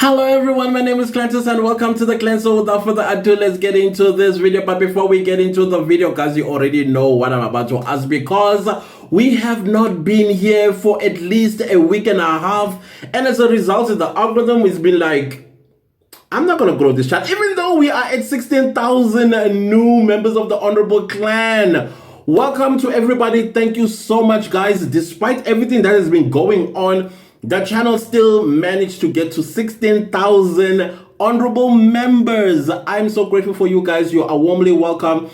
Hello everyone, my name is Clantus and welcome to the Clan. So without further ado, let's get into this video. But before we get into the video, guys, you already know what I'm about to ask because we have not been here for at least a week and a half, and as a result the algorithm has been like, I'm not gonna grow this chat, even though we are at 16,000 new members of the Honorable Clan. Welcome to everybody. Thank you so much, guys. Despite everything that has been going on, the channel still managed to get to 16,000 honorable members. I'm so grateful for you guys. You are warmly welcome.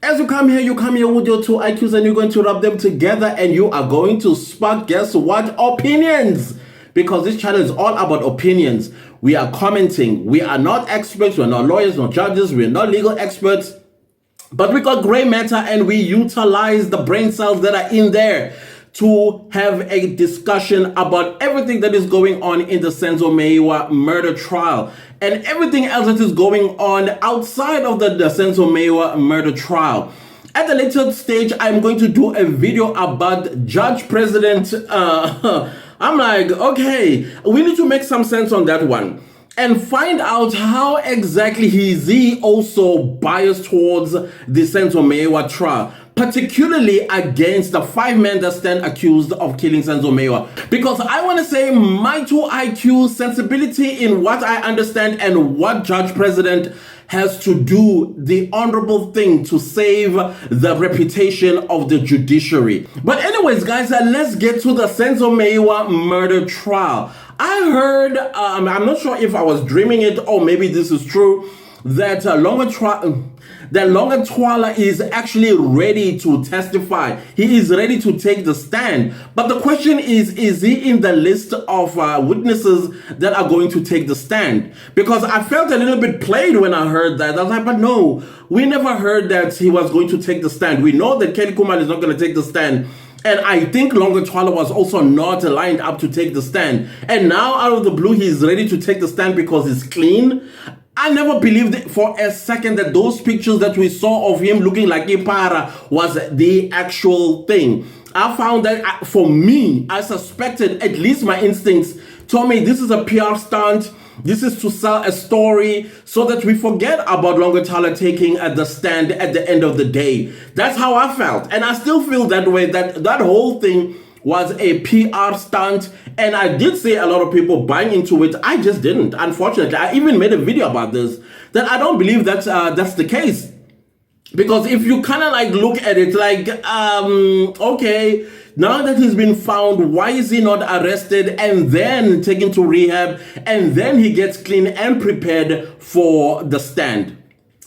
As you come here with your two IQs and you're going to rub them together and you are going to spark, guess what? Opinions. Because this channel is all about opinions. We are commenting. We are not experts. We're not lawyers, not judges. We're not legal experts. But we got gray matter and we utilize the brain cells that are in there to have a discussion about everything that is going on in the Senzo Meyiwa murder trial and everything else that is going on outside of the Senzo Meyiwa murder trial. At the later stage, I'm going to do a video about Judge President. I'm like, okay, we need to make some sense on that one and find out how exactly is he also biased towards the Senzo Meyiwa trial, particularly against the 5 men that stand accused of killing Senzo Meyiwa. Because I want to say my 2 IQ sensibility in what I understand and what Judge President has to do the honorable thing to save the reputation of the judiciary. But anyways, guys, let's get to the Senzo Meyiwa murder trial. I heard, I'm not sure if I was dreaming it or maybe this is true, that Longwe Twala is actually ready to testify. He is ready to take the stand. But the question is he in the list of witnesses that are going to take the stand? Because I felt a little bit played when I heard that. I was like, but no, we never heard that he was going to take the stand. We know that Kelly Kuman is not going to take the stand. And I think Longwe Twala was also not lined up to take the stand. And now out of the blue, he's ready to take the stand because he's clean. I never believed for a second that those pictures that we saw of him looking like Ipara was the actual thing. I found that for me, I suspected, at least my instincts told me this is a PR stunt. This is to sell a story so that we forget about Longwe Twala taking the stand at the end of the day. That's how I felt. And I still feel that way, that whole thing was a PR stunt. And I did see a lot of people buying into it. I just didn't, unfortunately. I even made a video about this, that I don't believe that that's the case. Because if you kind of like look at it like, okay, now that he's been found, why is he not arrested and then taken to rehab and then he gets clean and prepared for the stand?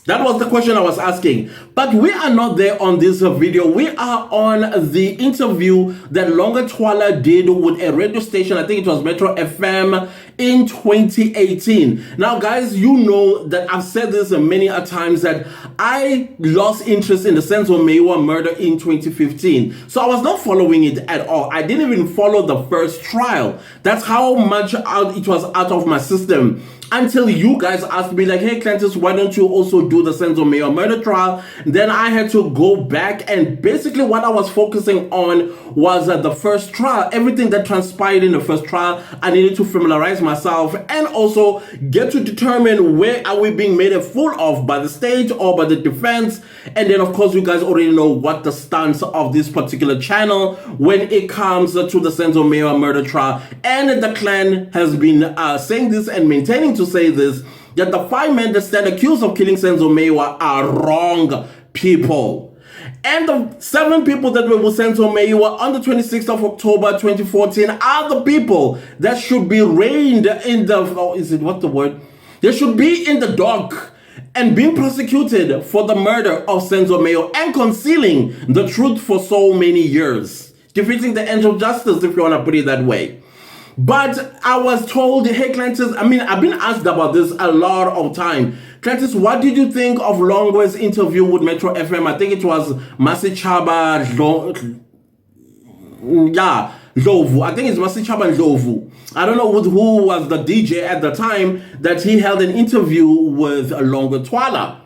That was the question I was asking. But we are not there on this video. We are on the interview that Longwe Twala did with a radio station. I think it was Metro FM in 2018. Now, guys, you know that I've said this many a times that I lost interest in the Senzo Meyiwa murder in 2015. So I was not following it at all. I didn't even follow the first trial. That's how much it was out of my system. Until you guys asked me like, hey Clantus, why don't you also do the Senzo Meyiwa murder trial? Then I had to go back, and basically what I was focusing on was the first trial. Everything that transpired in the first trial, I needed to familiarize myself and also get to determine where are we being made a fool of by the state or by the defense. And then of course you guys already know what the stance of this particular channel when it comes to the Senzo Meyiwa murder trial. And the clan has been saying this and maintaining to say this, that the 5 men that stand accused of killing Senzo Meyiwa are wrong people. And the 7 people that were with Senzo Meyiwa on the 26th of October 2014 are the people that should be reined in the, They should be in the dock and being prosecuted for the murder of Senzo Meyiwa and concealing the truth for so many years. Defeating the end of justice, if you want to put it that way. But I was told, hey Clantus, I've been asked about this a lot of time. Clantus, what did you think of Longwe's interview with Metro FM? I think it was Masichaba Ndlovu. I think it's Masichaba Ndlovu. I don't know who was the DJ at the time that he held an interview with Longwe Twala.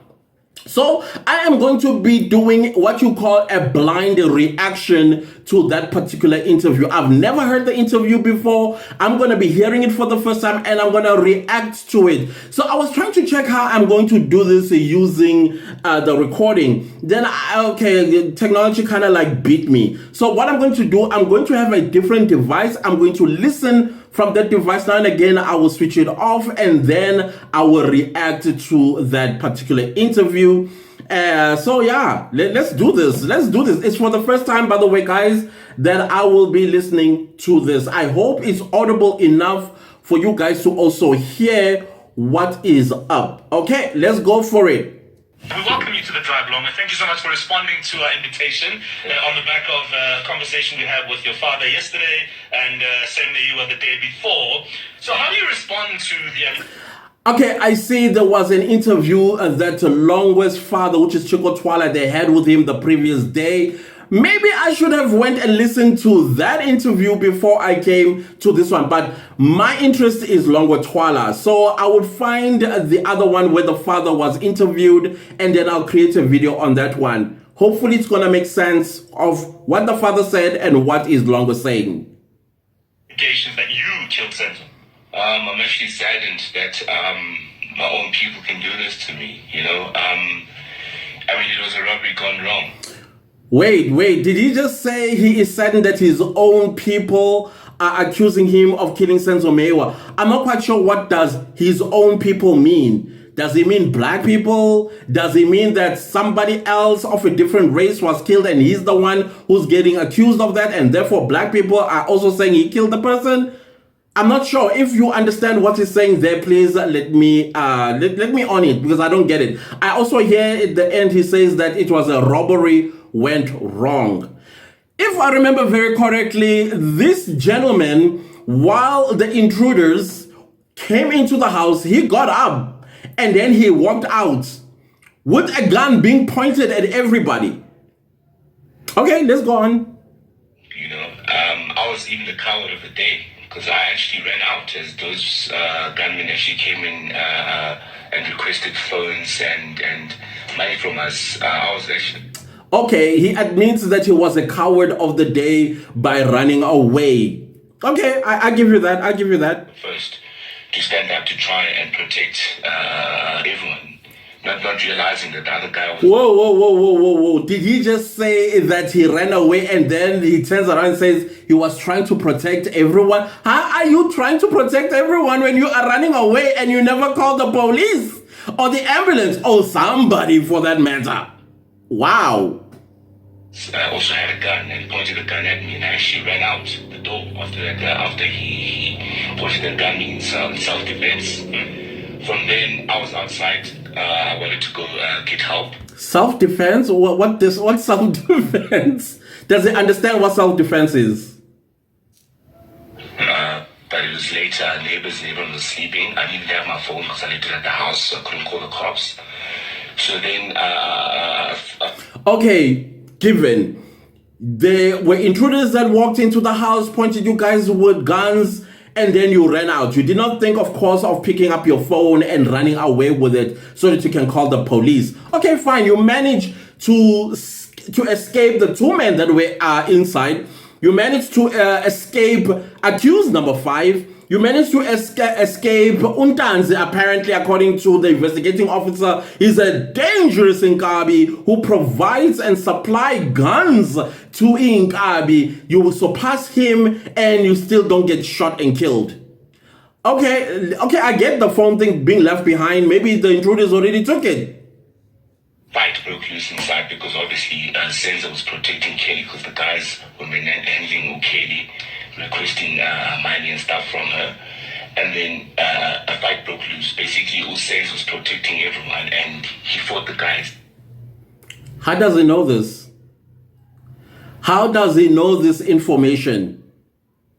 So I am going to be doing what you call a blind reaction to that particular interview. I've never heard the interview before. I'm going to be hearing it for the first time and I'm going to react to it. So I was trying to check how I'm going to do this using the recording. Then, the technology kind of like beat me. So what I'm going to do, I'm going to have a different device. I'm going to listen from that device. Now and again, I will switch it off and then I will react to that particular interview. So yeah, let's do this. Let's do this. It's for the first time, by the way, guys, that I will be listening to this. I hope it's audible enough for you guys to also hear what is up. Okay, let's go for it. We welcome you to the Drive Longwe. Thank you so much for responding to our invitation on the back of a conversation we had with your father yesterday and same day you were the day before. So how do you respond to the... Okay, I see there was an interview that Longwe's father, which is Twala, they had with him the previous day. Maybe I should have went and listened to that interview before I came to this one, but my interest is Longwe Twala. So I would find the other one where the father was interviewed and then I'll create a video on that one. Hopefully it's going to make sense of what the father said and what is Longwe saying. Allegations that you killed Senzo. I'm actually saddened that my own people can do this to me, you know. It was a robbery gone wrong. Wait, did he just say he is saddened that his own people are accusing him of killing Senzo Mewa? I'm not quite sure what does his own people mean. Does he mean black people? Does he mean that somebody else of a different race was killed and he's the one who's getting accused of that and therefore black people are also saying he killed the person? I'm not sure. If you understand what he's saying there, please let me on it because I don't get it. I also hear at the end he says that it was a robbery went wrong. If I remember very correctly, this gentleman, while the intruders came into the house, he got up and then he walked out with a gun being pointed at everybody. Okay, let's go on. You know, I was even the coward of the day because I actually ran out as those gunmen actually came in and requested phones and money from us. I was actually... Okay, he admits that he was a coward of the day by running away. Okay, I give you that. I give you that. First, to stand up to try and protect everyone, not realizing that the other guy was... Whoa. Did he just say that he ran away and then he turns around and says he was trying to protect everyone? How are you trying to protect everyone when you are running away and you never call the police or the ambulance or somebody for that matter? Wow. I also had a gun and pointed a gun at me and I actually ran out the door after he pointed the gun in self-defense. From then, I was outside. I wanted to go get help. Self-defense? What self-defense? Does he understand what self-defense is? But it was later. Neighbors, everyone was sleeping. I didn't have my phone because I left it at the house, so I couldn't call the cops. So then... Okay, given. There were intruders that walked into the house, pointed you guys with guns, and then you ran out. You did not think, of course, of picking up your phone and running away with it so that you can call the police. Okay, fine. You managed to escape the two men that were inside. You managed to escape accused number 5. You managed to escape Untanzi. Apparently, according to the investigating officer, he's a dangerous Inkabi who provides and supply guns to Inkabi. You will surpass him and you still don't get shot and killed. Okay, I get the phone thing being left behind. Maybe the intruders already took it. Fight broke loose inside because obviously Senzo was protecting Kelly because the guys were handling Kelly, requesting money and stuff from her. And then a fight broke loose. Basically, Senzo was protecting everyone and he fought the guys. How does he know this? How does he know this information?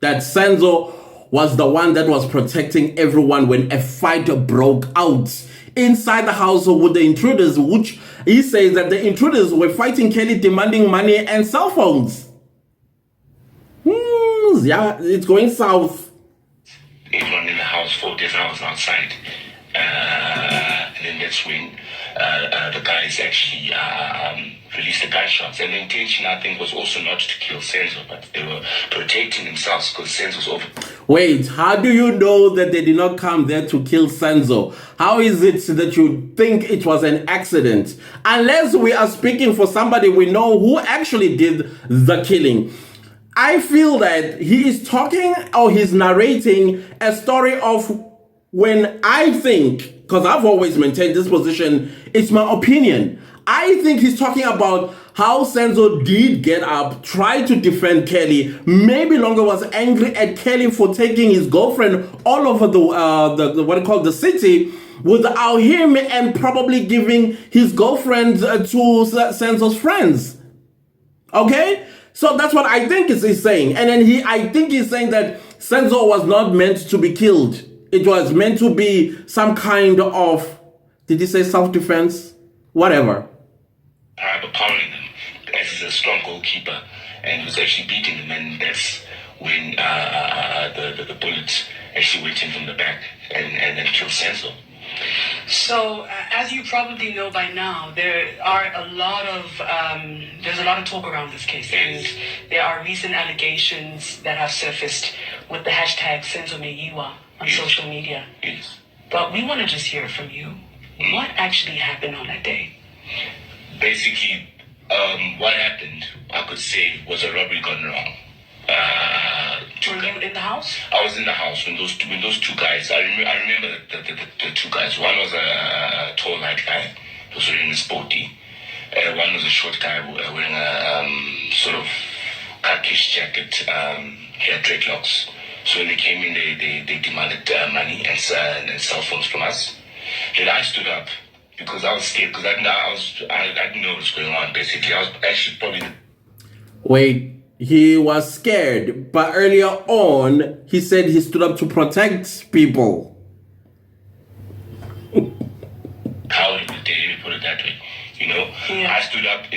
That Senzo was the one that was protecting everyone when a fight broke out inside the house with the intruders, which he says that the intruders were fighting Kelly, demanding money and cell phones. Yeah, it's going south. Everyone in the house, 4 days I was outside. And then that's when the guys actually released the gunshots. And the intention, I think, was also not to kill Senzo, but they were protecting themselves because Senzo was over. Wait, how do you know that they did not come there to kill Senzo? How is it that you think it was an accident? Unless we are speaking for somebody we know who actually did the killing. I feel that he is talking or he's narrating a story of when I think, because I've always maintained this position, it's my opinion. I think he's talking about how Senzo did get up, tried to defend Kelly. Maybe Longwe was angry at Kelly for taking his girlfriend all over the what do you call the city without him, and probably giving his girlfriend to Senzo's friends. Okay, so that's what I think he's saying. And then I think he's saying that Senzo was not meant to be killed. It was meant to be some kind of, did he say self-defense? Whatever. Powering them as he's a strong goalkeeper, and he was actually beating them, and that's when the bullet actually went in from the back and killed Senzo. So, as you probably know by now, there's a lot of talk around this case, and there are recent allegations that have surfaced with the hashtag #SenzoMeiwa on social media. Yes. But we want to just hear from you. What actually happened on that day? Basically, what happened, I could say, was a robbery gone wrong. Were you in the house? I was in the house when those two guys. I remember the two guys. One was a tall light guy, who was wearing a sporty. One was a short guy wearing a sort of khaki jacket. He had dreadlocks. So when they came in, they demanded money and cell phones from us. Then I stood up because I was scared, because I didn't know what was going on. Basically, I was actually probably. Wait. He was scared, but earlier on, he said he stood up to protect people. How did they put it that way? You know, yeah. I stood up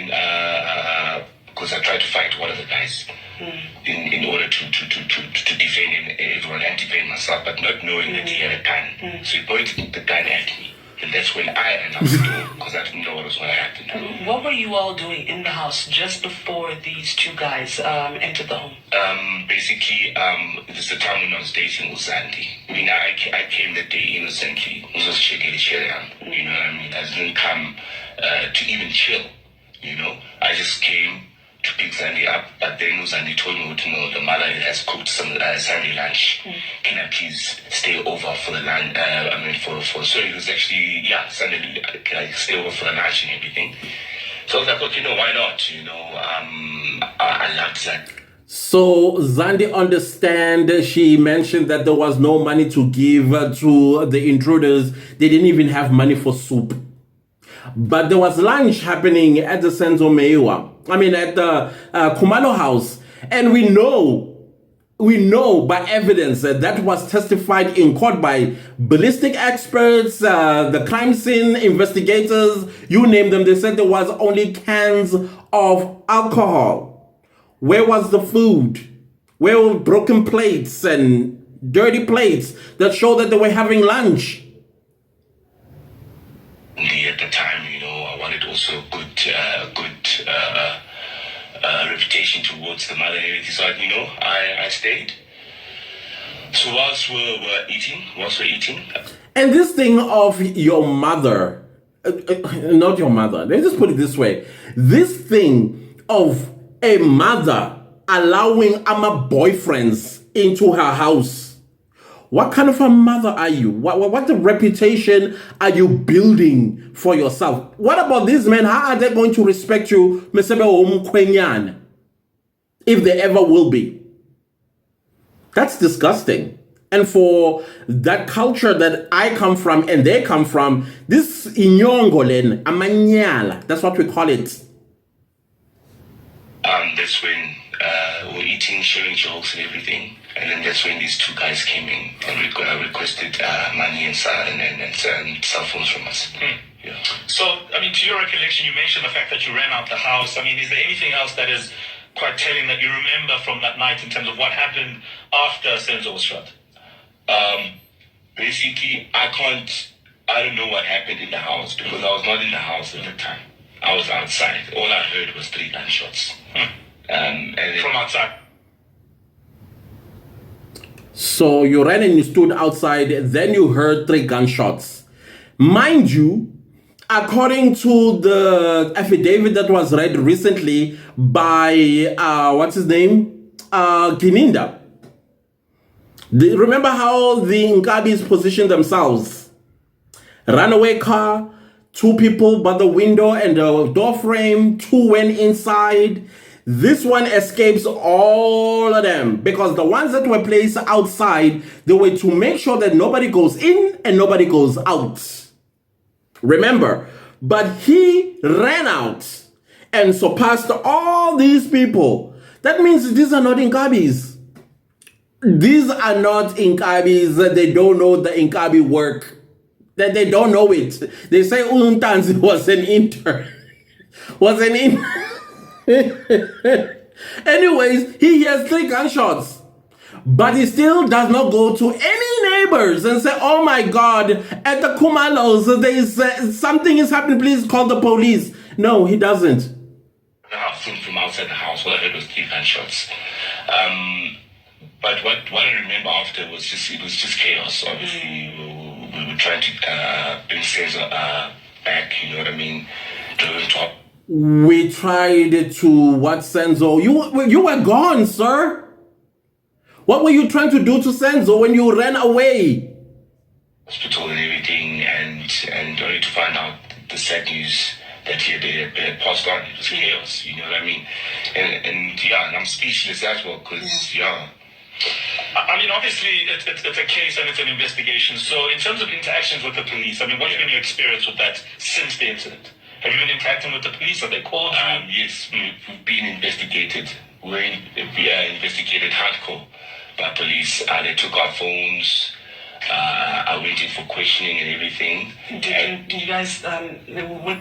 because I tried to fight one of the guys in order to defend everyone and defend myself, but not knowing that he had a gun. So he pointed the gun at me. And that's when I ran out the door, because I didn't know what was going to happen. What were you all doing in the house just before these two guys entered the home? Basically, this is the time when I was dating Uzandi. I mean, I came that day innocently. I was just checking the chair down. You know what I mean? I didn't come to even chill. You know, I just came to pick Zandi up, but then Zandi told me, the mother has cooked some Sunday lunch. Can I please stay over for the lunch? So it was actually, Sunday, can I stay over for the lunch and everything? So I was like, okay, why not? I loved that. So Zandi understand, she mentioned that there was no money to give to the intruders. They didn't even have money for soup. But there was lunch happening at the #SenzoMeiwa. I mean, at the Kumalo house. And we know by evidence that was testified in court by ballistic experts, the crime scene investigators, you name them. They said there was only cans of alcohol. Where was the food? Where were broken plates and dirty plates that show that they were having lunch? At the time, I wanted also good reputation towards the mother and everything. So, I stayed. So whilst we're eating. And this thing of your mother, not your mother, let's just put it this way. This thing of a mother allowing ama boyfriends into her house. What kind of a mother are you? What the reputation are you building for yourself? What about these men? How are they going to respect you, if they ever will be? That's disgusting. And for that culture that I come from and they come from, this inyongolen, amanyala, that's what we call it. That's when we're eating, sharing jokes and everything. And then that's when these two guys came in and requested money and cell phones from us. Yeah. So, to your recollection, you mentioned the fact that you ran out the house. Is there anything else that is quite telling that you remember from that night in terms of what happened after Senzo was shot? Basically, I I don't know what happened in the house because I was not in the house at the time. I was outside. All I heard was 3 gunshots. And then, From outside. So you ran and you stood outside, then you heard 3 gunshots. Mind you, according to the affidavit that was read recently by, what's his name? Gininda. Remember how the Nkabis positioned themselves? Runaway car, 2 people by the window and the door frame, 2 went inside. This one escapes all of them because the ones that were placed outside, they were to make sure that nobody goes in and nobody goes out. Remember, but he ran out and surpassed all these people. That means these are not Nkabis. These are not Nkabis. They don't know the Nkabi work. That they don't know it. They say Untanzi was an intern. Anyways, he hears 3 gunshots, but he still does not go to any neighbors and say, oh my God, at the Kumalos, there is something is happening, please call the police. No, he doesn't. From outside the house, all I heard was 3 gunshots. But what I remember after was just chaos. Obviously, we were trying to bring Senzo back, you know what I mean? We tried to, what Senzo? You were gone, sir. What were you trying to do to Senzo when you ran away? Hospital and everything, and only to find out the sad news that they had passed on. It was chaos, you know what I mean? And yeah, and I'm speechless as well, because, yeah. I mean, obviously, it's a case and it's an investigation. So in terms of interactions with the police, I mean, what's been your experience with that since the incident? Have you been interacting with the police? Have they called you? Yes, we've been investigated. We are investigated hardcore by police. They took our phones. I went in for questioning and everything. Did you guys, what?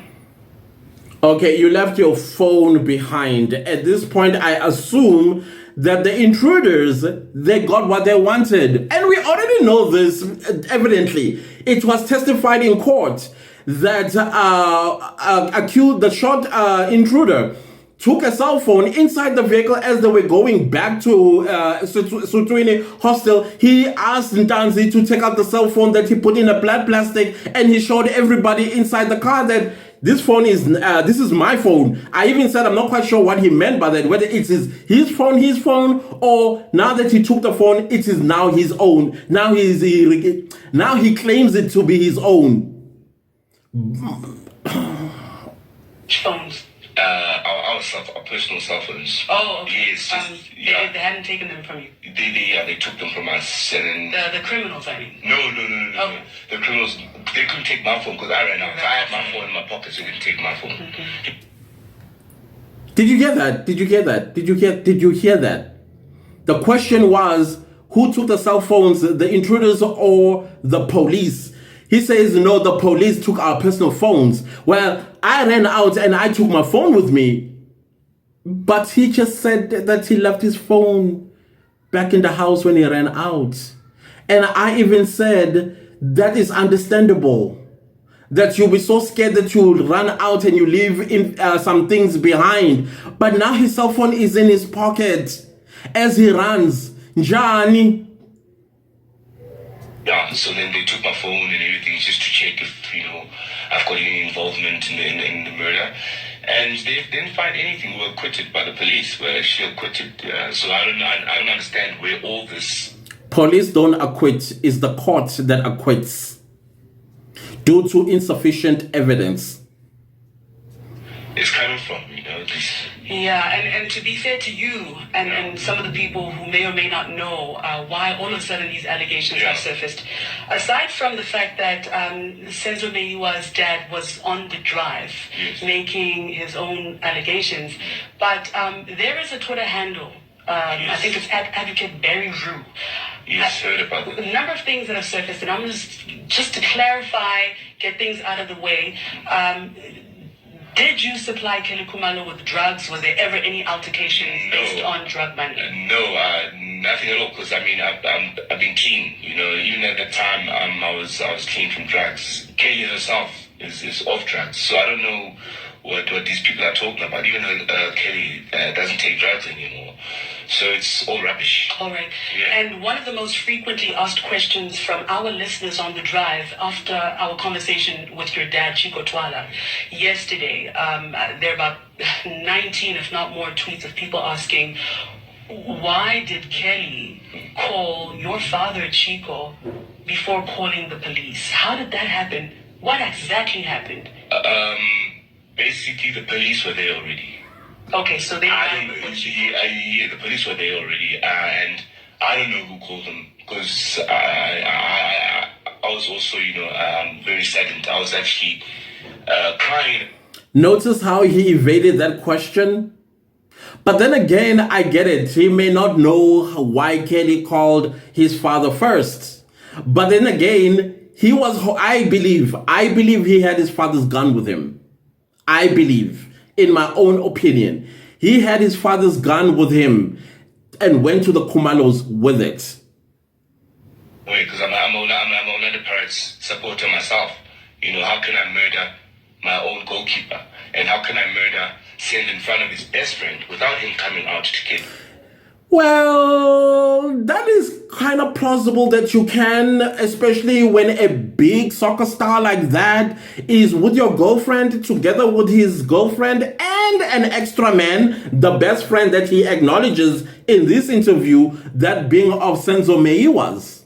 Okay, you left your phone behind. At this point, I assume that the intruders, they got what they wanted. And we already know this, evidently. It was testified in court that the short intruder took a cell phone inside the vehicle as they were going back to Sutwini hostel. He asked Ntanzi to take out the cell phone that he put in a black plastic, and he showed everybody inside the car that this phone is this is my phone. I even said I'm not quite sure what he meant by that, whether it is his phone, or now that he took the phone, it is now his own. Now he claims it to be his own. Phones. Our personal cell phones. Oh, okay. Yes. They hadn't taken them from you. They took them from us, and then The criminals, I mean. No. Okay. The criminals, they couldn't take my phone because I ran out. I had my phone in my pocket, so they didn't take my phone. Did you hear that? Did you hear that? The question was, who took the cell phones, the intruders or the police? He says, no, the police took our personal phones. Well, I ran out and I took my phone with me. But he just said that he left his phone back in the house when he ran out. And I even said, that is understandable. That you'll be so scared that you'll run out and you leave in, some things behind. But now his cell phone is in his pocket as he runs. Njani. Yeah, so then they took my phone and everything just to check if, I've got any involvement in the murder. And they didn't find anything. We were acquitted by the police. We were actually acquitted. So I don't understand where all this... Police don't acquit. It's the court that acquits due to insufficient evidence. It's coming from, Yeah, and to be fair to you and some of the people who may or may not know why all of a sudden these allegations have surfaced, aside from the fact that Senzo Meyiwa's dad was on the drive making his own allegations, but there is a Twitter handle, I think it's at Advocate Barry Rue. Yes, heard about it. A number of things that have surfaced, and I'm just to clarify, get things out of the way. Did you supply Kelly Kumalo with drugs? Was there ever any altercations based on drug money? No, Nothing at all, because I mean, I've been clean. You know, even at the time, I was clean from drugs. Kelly herself is off drugs, so I don't know what these people are talking about. Even though Kelly doesn't take drugs anymore, so it's all rubbish. All right. Yeah. And one of the most frequently asked questions from our listeners on the drive after our conversation with your dad, Chico Twala, yesterday, there are about 19, if not more, tweets of people asking, why did Kelly call your father, Chico, before calling the police? How did that happen? What exactly happened? Basically, the police were there already. Okay, so they... Yeah, the police were there already, and I don't know who called them, because I was also, very saddened. I was actually crying. Notice how he evaded that question? But then again, I get it. He may not know why Kelly called his father first. But then again, I believe he had his father's gun with him. I believe, in my own opinion, he had his father's gun with him and went to the Kumalos with it. Wait, because I'm a Orlando Pirates supporter myself. You know, how can I murder my own goalkeeper? And how can I murder Send in front of his best friend without him coming out to kill? Well, that is kind of plausible that you can, especially when a big soccer star like that is with your girlfriend, together with his girlfriend and an extra man, the best friend that he acknowledges in this interview, that being of Senzo Meiwa's.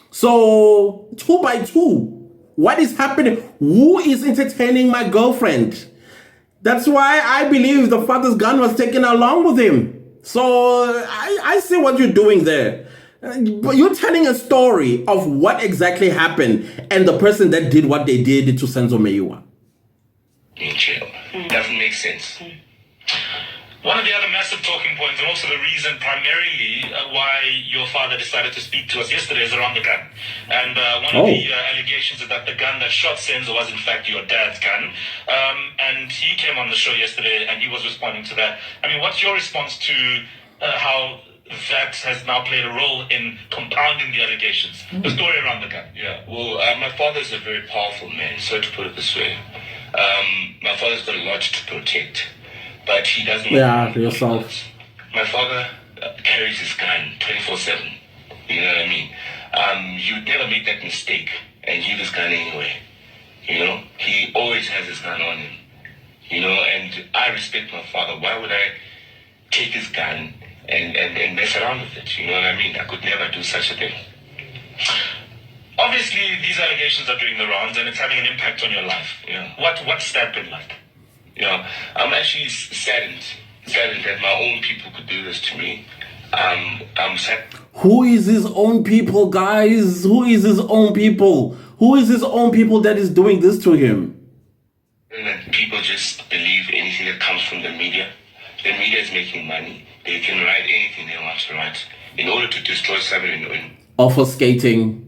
So, 2 by 2. What is happening? Who is entertaining my girlfriend? That's why I believe the father's gun was taken along with him. So I see what you're doing there. But you're telling a story of what exactly happened and the person that did what they did to Senzo Meiwa. In jail. Doesn't make sense. One of the other massive talking points, and also the reason primarily why your father decided to speak to us yesterday, is around the gun. And one of the allegations is that the gun that shot Senzo was in fact your dad's gun. And he came on the show yesterday and he was responding to that. I mean, what's your response to how that has now played a role in compounding the allegations? The story around the gun. Yeah, well, my father's a very powerful man, so to put it this way. My father's got a lot to protect. But he doesn't. Yeah, yourself. My father carries his gun 24/7. You know what I mean? You'd never make that mistake and use his gun anyway. You know, he always has his gun on him. You know, and I respect my father. Why would I take his gun and mess around with it? You know what I mean? I could never do such a thing. Obviously, these allegations are doing the rounds and it's having an impact on your life. Yeah. What's that been like? You know, I'm actually saddened that my own people could do this to me. I'm sad. Who is his own people, guys? Who is his own people? Who is his own people that is doing this to him? And that people just believe anything that comes from the media. The media is making money. They can write anything they want to write in order to destroy somebody. Obfuscating.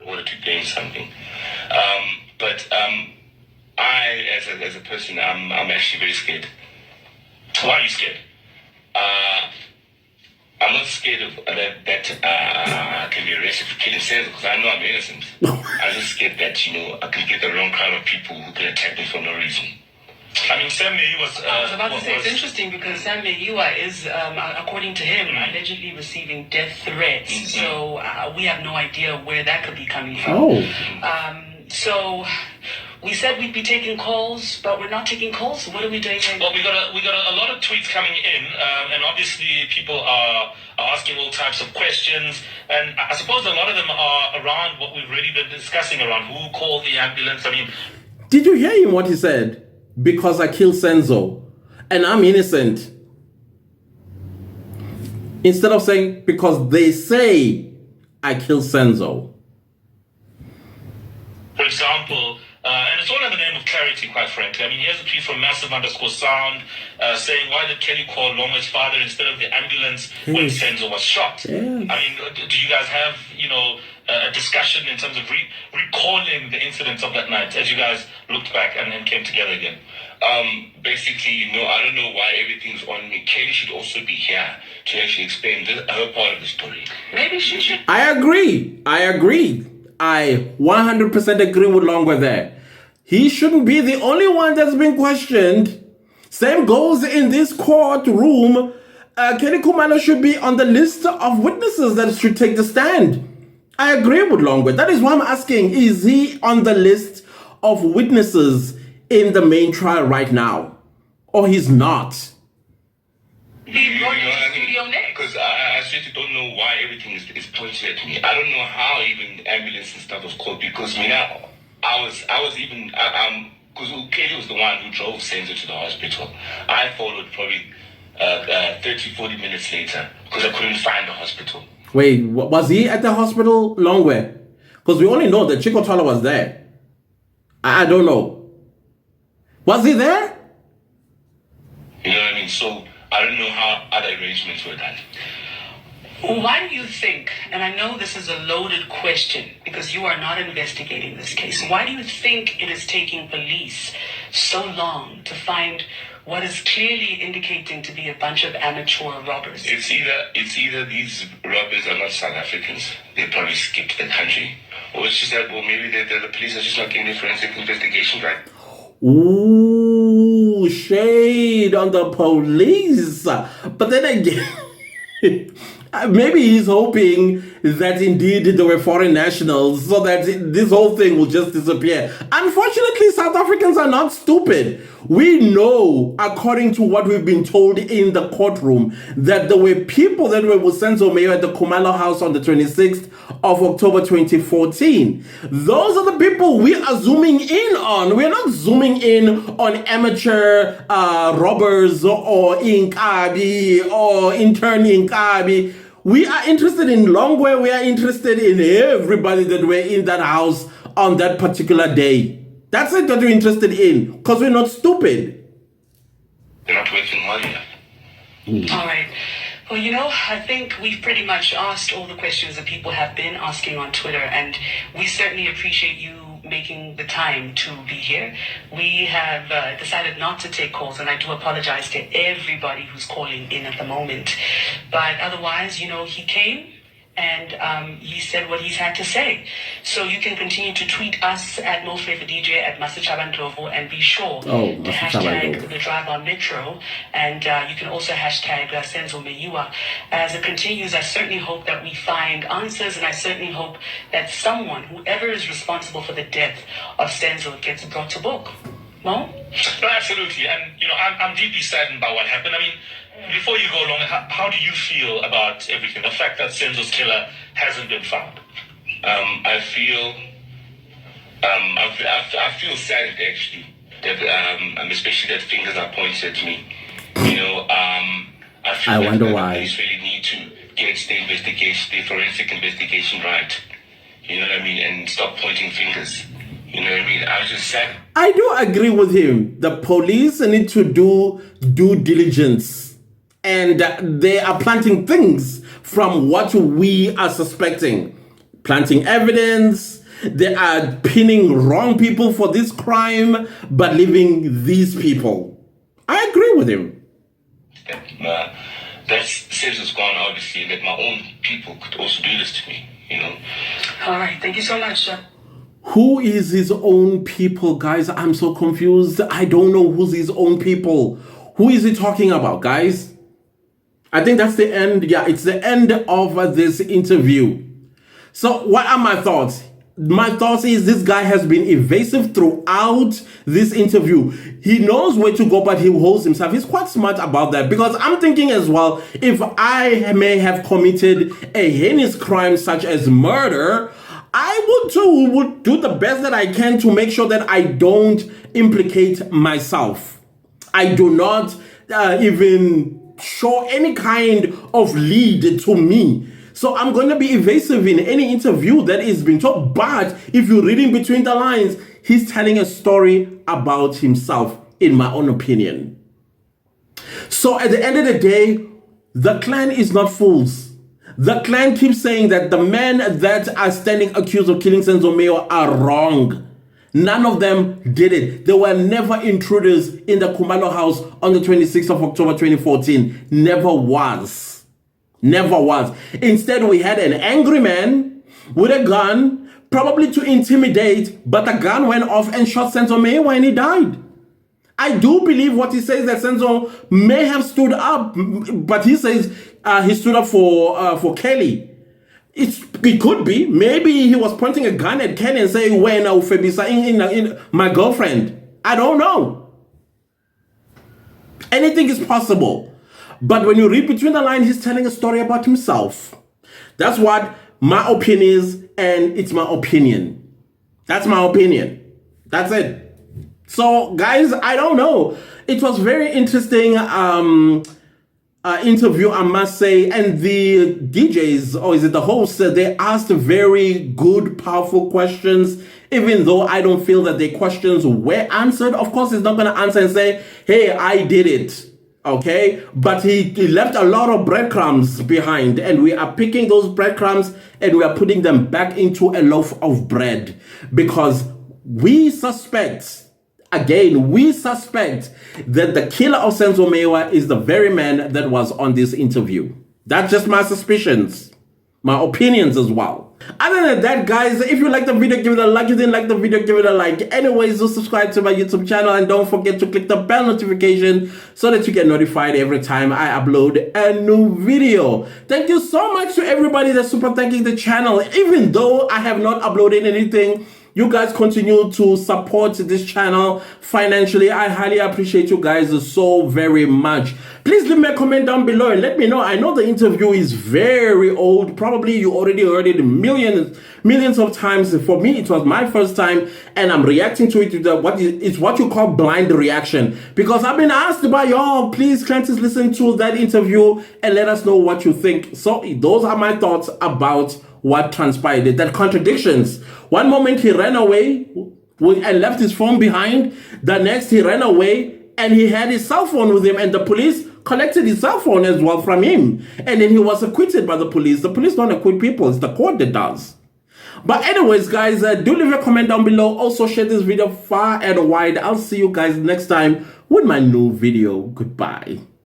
In order to gain something. But I, as a person, I'm actually very scared. Why are you scared? I'm not scared of that I can be arrested for killing Senzo because I know I'm innocent. I'm just scared that, I can get the wrong crowd of people who can attack me for no reason. I mean, Sam Meiwa was... I was about to say, it's interesting because Sam Meiwa is, according to him, allegedly receiving death threats. Mm-hmm. So we have no idea where that could be coming from. So we said we'd be taking calls, but we're not taking calls. So what are we doing? Well, we got a lot of tweets coming in, and obviously people are asking all types of questions, and I suppose a lot of them are around what we've already been discussing around who called the ambulance. I mean, did you hear him what he said? Because I killed Senzo and I'm innocent. Instead of saying because they say I killed Senzo. For example, and it's all in the name of clarity, quite frankly. I mean, here's a tweet from Massive_Sound saying, why did Kelly call Longwe's father instead of the ambulance when Senzo was shot? Yeah. I mean, do you guys have, a discussion in terms of recalling the incidents of that night as you guys looked back and then came together again? basically, I don't know why everything's on me. Kelly should also be here to actually explain her part of the story. Maybe she should. I agree. I 100% agree with Longwe there. He shouldn't be the only one that's been questioned. Same goes in this courtroom. Kelly Khumalo should be on the list of witnesses that should take the stand. I agree with Longwe. That is why I'm asking, is he on the list of witnesses in the main trial right now? Or he's not? He brought you to the studio next. Because I seriously don't know why everything is pointed at me. I don't know how even ambulance and stuff was called, because because Kelly was the one who drove Senzo to the hospital. I followed probably 30-40 minutes later because I couldn't find the hospital. Wait, was he at the hospital Longwe? Because we only know that Chico Twala was there. I don't know. Was he there? You know what I mean? So I don't know how other arrangements were done. Why do you think, and I know this is a loaded question because you are not investigating this case, why do you think it is taking police so long to find what is clearly indicating to be a bunch of amateur robbers? It's either these robbers are not South Africans, they probably skipped the country, or it's just that, well, maybe the police are just not getting the forensic investigation right. Ooh, shade on the police. But then again, maybe he's hoping that indeed there were foreign nationals so that this whole thing will just disappear. Unfortunately, South Africans are not stupid. We know, according to what we've been told in the courtroom, that there were people that were with Senzo Mayo at the Khumalo house on the 26th of October 2014. Those are the people we are zooming in on. We're not zooming in on amateur robbers or Inkabi or intern Inkabi. We are interested in Longwe. We are interested in everybody that were in that house on that particular day. That's it that we're interested in, because we're not stupid. They're not working hard enough. All right. Well, I think we've pretty much asked all the questions that people have been asking on Twitter, and we certainly appreciate you making the time to be here. We have decided not to take calls, and I do apologize to everybody who's calling in at the moment. But otherwise, he came and he said what he's had to say. So you can continue to tweet us at NoFlavorDJ, at Masachabandlovo, and be sure to hashtag the Drive on Metro, and you can also hashtag Senzo Meiwa. As it continues, I certainly hope that we find answers, and I certainly hope that someone, whoever is responsible for the death of Senzo, gets brought to book. Mo? No, absolutely. And, I'm deeply saddened by what happened. I mean, before you go along, how do you feel about everything? The fact that Senzo's killer hasn't been found? I feel saddened, actually, that especially that fingers are pointed at me. I feel wonder why. Police really need to get the forensic investigation right. You know what I mean? And stop pointing fingers. You know what I mean? I was just sad. I do agree with him. The police need to do due diligence. And they are planting things from what we are suspecting. Planting evidence. They are pinning wrong people for this crime, but leaving these people. I agree with him. That Senzo's gone, obviously, and that my own people could also do this to me, All right. Thank you so much, sir. Who is his own people, guys? I'm so confused. I don't know who's his own people. Who is he talking about, guys? I think that's the end. Yeah, it's the end of this interview. So what are my thoughts? My thoughts is this guy has been evasive throughout this interview. He knows where to go, but he holds himself. He's quite smart about that, because I'm thinking as well, if I may have committed a heinous crime such as murder, I would do the best that I can to make sure that I don't implicate myself. I do not even show any kind of lead to me. So I'm going to be evasive in any interview that is being told. But if you're reading between the lines, he's telling a story about himself, in my own opinion. So at the end of the day, the clan is not fools. The clan keeps saying that the men that are standing accused of killing Senzo Mayo are wrong. None of them did it. They were never intruders in the Kumalo house on the 26th of October 2014. Never was. Never was. Instead, we had an angry man with a gun, probably to intimidate, but the gun went off and shot Senzo May when he died. I do believe what he says, that Senzo may have stood up, but he says he stood up for Kelly. It could be. Maybe he was pointing a gun at Kelly and saying, "When Febisa in my girlfriend." I don't know. Anything is possible. But when you read between the lines, he's telling a story about himself. That's what my opinion is, and it's my opinion. That's my opinion. That's it. So, guys, I don't know. It was very interesting interview, I must say. And the DJs, or is it the hosts, they asked very good, powerful questions, even though I don't feel that their questions were answered. Of course, he's not going to answer and say, "Hey, I did it." Okay, but he left a lot of breadcrumbs behind, and we are picking those breadcrumbs and we are putting them back into a loaf of bread, because we suspect, again, we suspect that the killer of Senzo Mewa is the very man that was on this interview. That's just my suspicions, my opinions as well. Other than that, guys, if you like the video, give it a like. If you didn't like the video, give it a like. Anyways, do subscribe to my YouTube channel, and don't forget to click the bell notification so that you get notified every time I upload a new video. Thank you so much to everybody that's super thanking the channel. Even though I have not uploaded anything, you guys continue to support this channel financially. I highly appreciate you guys so very much. Please leave me a comment down below and let me know. I know the interview is very old. Probably you already heard it millions of times. For me, it was my first time, and I'm reacting to it. It's what you call blind reaction, because I've been asked by y'all, please, Clancy's, listen to that interview and let us know what you think. So those are my thoughts about what transpired. That contradictions. One moment he ran away and left his phone behind. The next he ran away and he had his cell phone with him, and the police collected his cell phone as well from him. And then he was acquitted by the police. The police don't acquit people. It's the court that does. But anyways, guys, do leave a comment down below. Also, share this video far and wide. I'll see you guys next time with my new video. Goodbye.